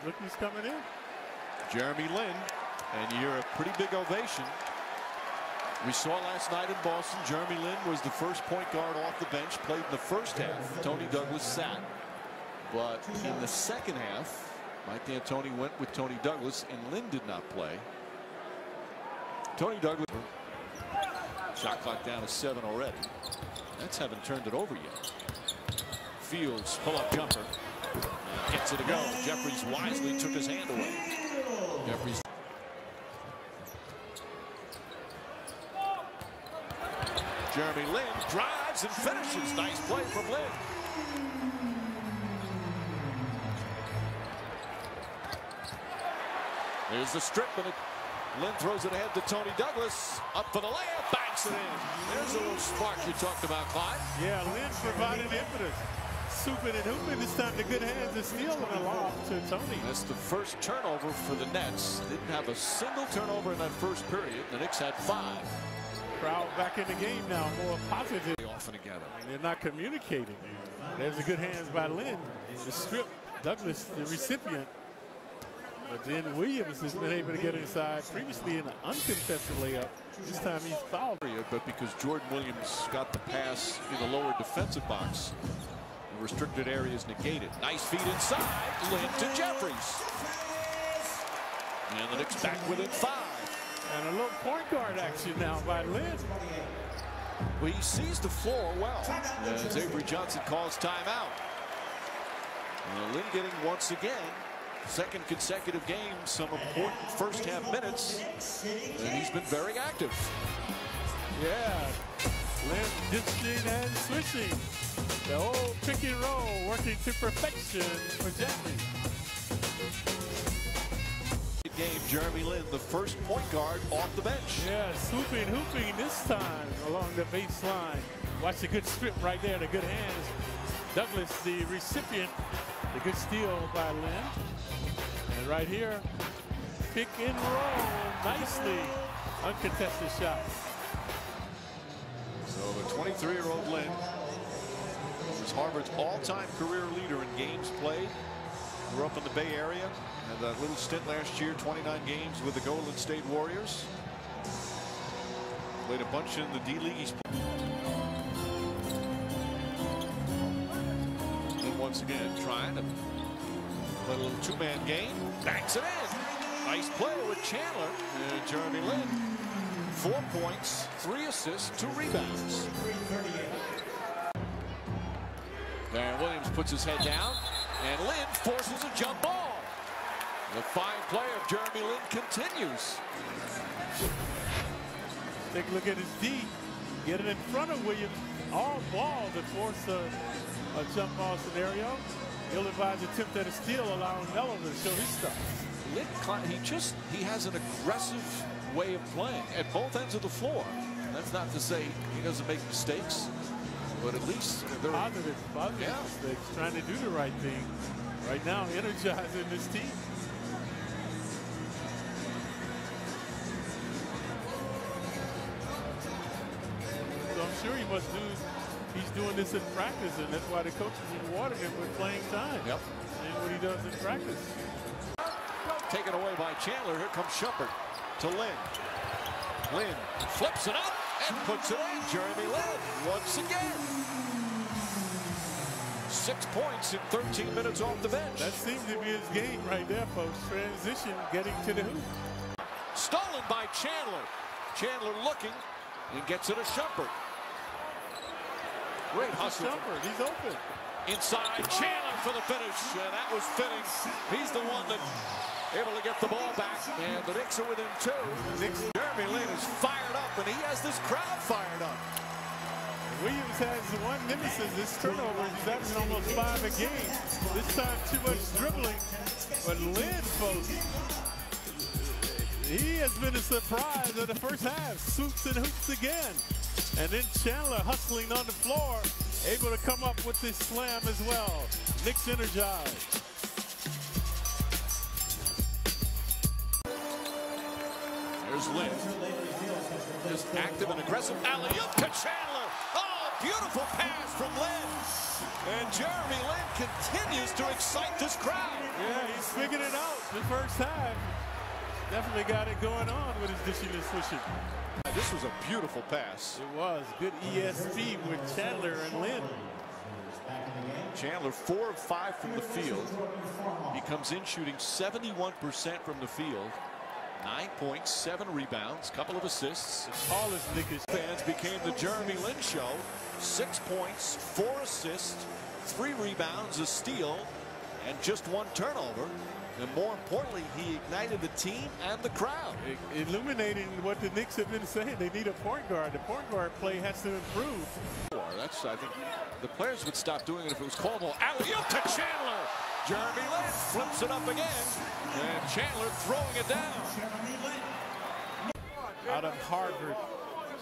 Look who's coming in. Jeremy Lin, and you hear a pretty big ovation. We saw last night in Boston, Jeremy Lin was the first point guard off the bench, played in the first half. Tony Douglas sat. But in the second half, Mike D'Antoni went with Tony Douglas, and Lin did not play. Tony Douglas. Shot clock down to 7 already. Nets haven't turned it over yet. Fields pull-up jumper. Gets it to go. Jeffries wisely took his hand away. Jeffries. Jeremy Lin drives and finishes. Nice play from Lin. There's the strip, and Lin throws it ahead to Tony Douglas. Up for the layup, banks it in. There's a little spark you talked about, Clyde. Yeah, Lin provided impetus. Souping and hooping this time. The good hands are stealing a lob to Tony. That's the first turnover for the Nets. Didn't have a single turnover in that first period. The Knicks had 5. Crowd back in the game now, more positive. Often together. They're not communicating. There's the good hands by Lin. The strip, Douglas, the recipient. But then Williams has been able to get inside. Previously in an uncontested layup. This time he's fouled. But because Jordan Williams got the pass in the lower defensive box, the restricted area is negated. Nice feed inside. Lin to Jeffries. And the Knicks back within 5. And a little point guard action now by Lin. Well, he sees the floor well. As Avery Johnson calls timeout. Lin getting once again, second consecutive game, some important first half minutes. And he's been very active. Yeah. Lin dishing and switching. The old pick and roll working to perfection for Jeffries. Game, Jeremy Lin, the first point guard off the bench. Yeah, swooping, hooping this time along the baseline. Watch the good strip right there, the good hands. Douglas, the recipient, the good steal by Lin. And right here, pick and roll nicely. Uncontested shot. So the 23-year-old Lin is Harvard's all-time career leader in games played. Grew up in the Bay Area. Had that little stint last year, 29 games with the Golden State Warriors. Played a bunch in the D-League. And once again, trying to play a little two-man game. Banks it in. Nice play with Chandler. And Jeremy Lin. 4 points, 3 assists, 2 rebounds. Darren Williams puts his head down. And Lin forces a jump ball. The fine play of Jeremy Lin continues. Take a look at his D. Get it in front of Williams. All ball to force a jump ball scenario. Ill-advised attempt at a steal, allowing Melo to show his stuff. Lin, he has an aggressive way of playing at both ends of the floor. That's not to say he doesn't make mistakes, but at least they're positive mistakes, trying to do the right thing. Right now, energizing this team. So I'm sure he must do. He's doing this in practice, and that's why the coaches rewarded him with playing time. Yep. And what he does in practice. Taken away by Chandler. Here comes Shumpert to Lin. Lin flips it up and puts it in. Jeremy Lin once again. 6 points in 13 minutes off the bench. That seems to be his game right there, folks. Transition, getting to the hoop. Stolen by Chandler. Chandler looking and gets it to Shumpert. Great hustle. Shumpert, he's open. Inside, Chandler for the finish, and that was fitting. He's the one that able to get the ball back, and the Knicks are within 2. Jeremy Lin is fired up, and he has this crowd fired up. Williams has one nemesis, this turnover. He's averaging almost 5 a game. This time too much dribbling. But Lin, folks, he has been a surprise of the first half. Swoops and hoops again. And then Chandler hustling on the floor, able to come up with this slam as well. Knicks energized. There's Lin. Just active and aggressive. Alley-oop to Chandler. Oh, beautiful pass from Lin. And Jeremy Lin continues to excite this crowd. Yeah, he's figured it out. the first half. Definitely got it going on with his dishing and swishing. This was a beautiful pass. It was. Good ESP with Chandler and Lin. Chandler 4 of 5 from the field. He comes in shooting 71% from the field. 9 points, 7 rebounds, couple of assists. The tallest Knicks Fans became the Jeremy Lin show. 6 points, 4 assists, 3 rebounds, a steal, and just 1 turnover. And more importantly, he ignited the team and the crowd. Illuminating what the Knicks have been saying. They need a point guard. The point guard play has to improve. That's, I think, the players would stop doing it if it was callable. Alley-oop to Chandler. Jeremy Lin flips it up again. And Chandler throwing it down. Out of Harvard,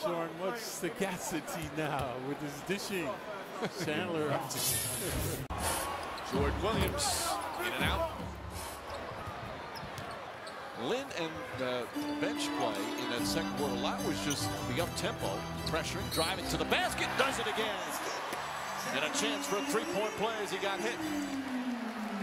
showing much sagacity now with his dishing. Chandler. Jordan Williams in and out. Lin and the bench play in that second quarter, a lot was just the up-tempo, pressuring, driving to the basket, does it again. And a chance for a three-point play as he got hit.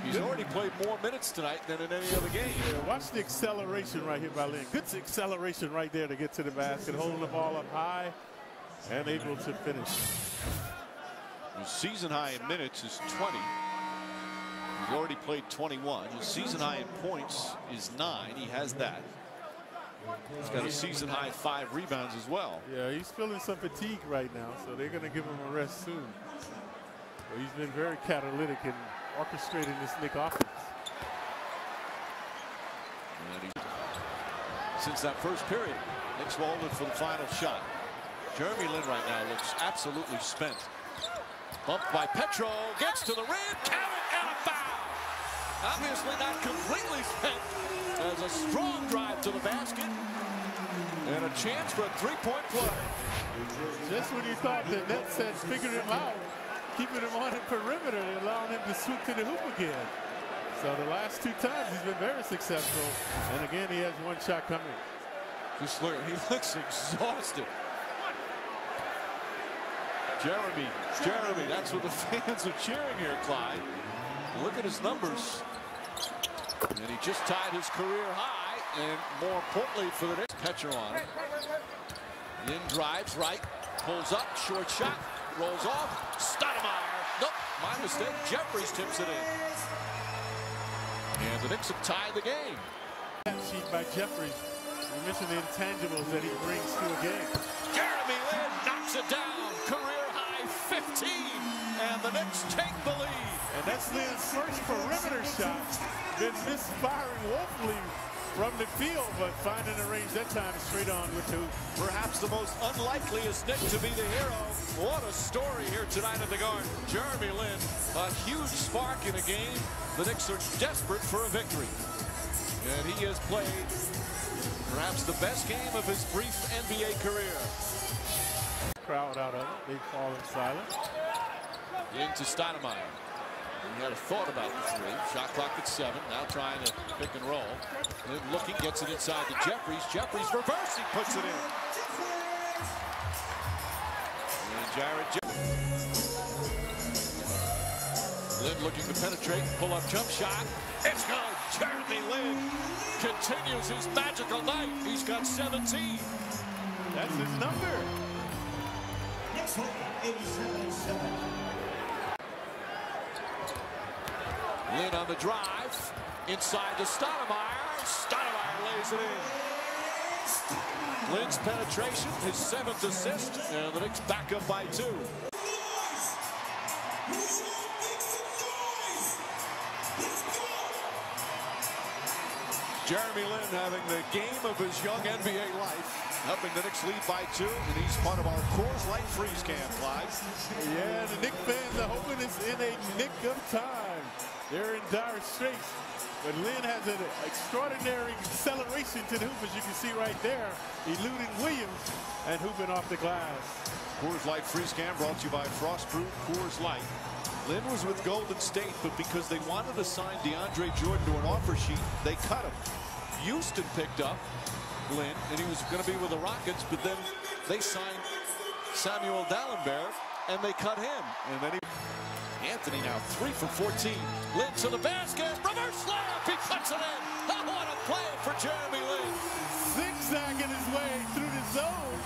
He's already played more minutes tonight than in any other game. Yeah, watch the acceleration right here by Lin. Good acceleration right there to get to the basket, holding the ball up high and able to finish. His season high in minutes is 20. He's already played 21. His season high in points is 9. He has that. He's got a season high 5 rebounds as well. Yeah, he's feeling some fatigue right now, so they're going to give him a rest soon. So he's been very catalytic in orchestrating this Knicks offense. Since that first period, Knicks rolled it for the final shot. Jeremy Lin right now looks absolutely spent. Bumped by Petro, gets to the rim, count it, and a foul. Obviously not completely spent. As a strong drive to the basket. And a chance for a three-point play. Just when you thought the Nets had figured him out, keeping him on the perimeter and allowing him to swoop to the hoop again. So the last 2 times he's been very successful. And again, he has 1 shot coming. Just look, he looks exhausted. Jeremy, that's what the fans are cheering here, Clyde. Look at his numbers. And he just tied his career high, and more importantly for the Knicks, Petro on it. Lin drives right, pulls up, short shot, rolls off. Stoudemire, nope, my mistake. Jeffries tips it in. And the Knicks have tied the game. That sheet by Jeffries. We mentioned the intangibles that he brings to a game. Jeremy Lin knocks it down, career high 15, and the Knicks take the lead. And that's Lin's first perimeter shot. Been misfiring woefully from the field, but finding a range that time straight on with 2. Perhaps the most unlikeliest Knick to be the hero. What a story here tonight at the Garden. Jeremy Lin, a huge spark in a game. The Knicks are desperate for a victory. And he has played perhaps the best game of his brief NBA career. Crowd out of it. They fall in silence. Into Stoudemire. He had a thought about the 3. Shot clock at 7. Now trying to pick and roll. Lin looking, gets it inside to Jeffries. Jeffries reversing, puts it in. And Lin looking to penetrate, pull up jump shot. It's good. Jeremy Lin continues his magical night. He's got 17. That's his number. Next one, 87. Lin on the drive, inside to Stoudemire. Stoudemire lays it in. Lin's penetration, his 7th assist, and the Knicks back up by 2. Jeremy Lin having the game of his young NBA life, helping the Knicks lead by 2, and he's part of our Coors Light freeze camp, Clyde. Yeah, the Knicks fans are hoping it's in a nick of time. They're in dire straits, but Lin has an extraordinary acceleration to the hoop, as you can see right there, eluding Williams and hooping off the glass. Coors Light freeze camp brought to you by Frostproof Coors Light. Lin was with Golden State, but because they wanted to sign DeAndre Jordan to an offer sheet, they cut him. Houston picked up Lin, and he was going to be with the Rockets, but then they signed Samuel Dallenberg, and they cut him. And then Anthony now 3 for 14. Lin to the basket. Reverse layup. He puts it in. Oh, what a play for Jeremy Lin. Zigzagging his way through the zone.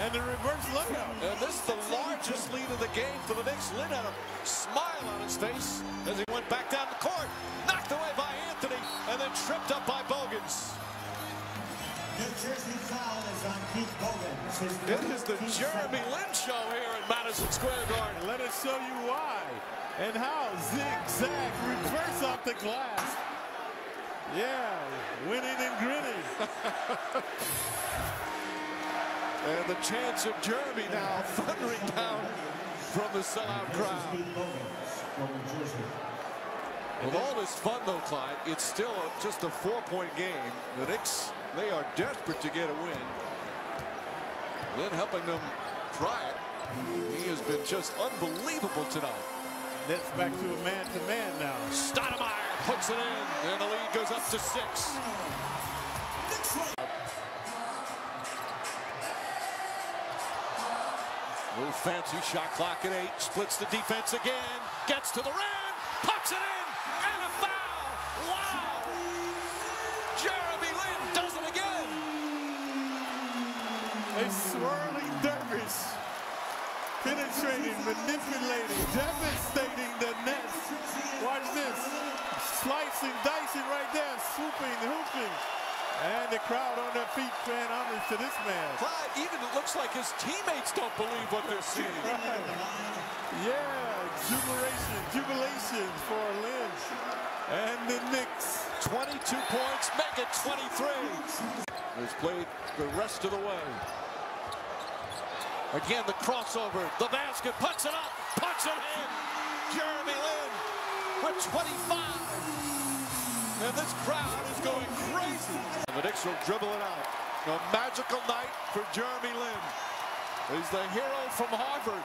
And the reverse layup. And this is the largest lead of the game for the Knicks. Lin had a smile on his face as he went back down the court. Knocked away by Anthony and then tripped up by Bogans. New Jersey foul is on Keith Bogans. It is the Jeremy Lin show here at Madison Square Garden. Let us show you why and how. Zigzag, reverse off the glass. Yeah, winning and grinning. And the chants of Jeremy now thundering down from the sellout crowd. With all this fun, though, Clyde, it's still just a 4-point game. The Knicks, they are desperate to get a win. Lin helping them try it. He has been just unbelievable tonight. Nets back to a man-to-man now. Stoudemire puts it in, and the lead goes up to 6. Little fancy shot clock at 8. Splits the defense again. Gets to the rim. Puts it in. And a foul. Wow. Jeremy Lin does it again. A swirling dervish. Penetrating, manipulating, devastating the Nets. Watch this. Slicing, dicing right there. Swooping, hooping. And the crowd on their feet paying homage to this man. Clyde, even it looks like his teammates don't believe what they're seeing. Right. Yeah, jubilation for Lin and the Knicks. 22 points, make it 23. Has played the rest of the way. Again, the crossover, the basket, puts it up, puts it in. Jeremy Lin with 25. And this crowd is going crazy. And the Knicks will dribble it out. A magical night for Jeremy Lin. He's the hero from Harvard.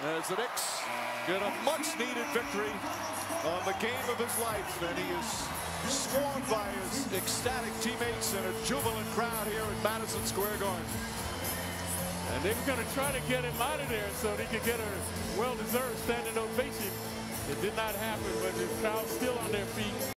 As the Knicks get a much-needed victory on the game of his life. And he is swarmed by his ecstatic teammates and a jubilant crowd here at Madison Square Garden. And they were going to try to get him out of there so they could get a well-deserved standing ovation. It did not happen, but the crowd's still on their feet.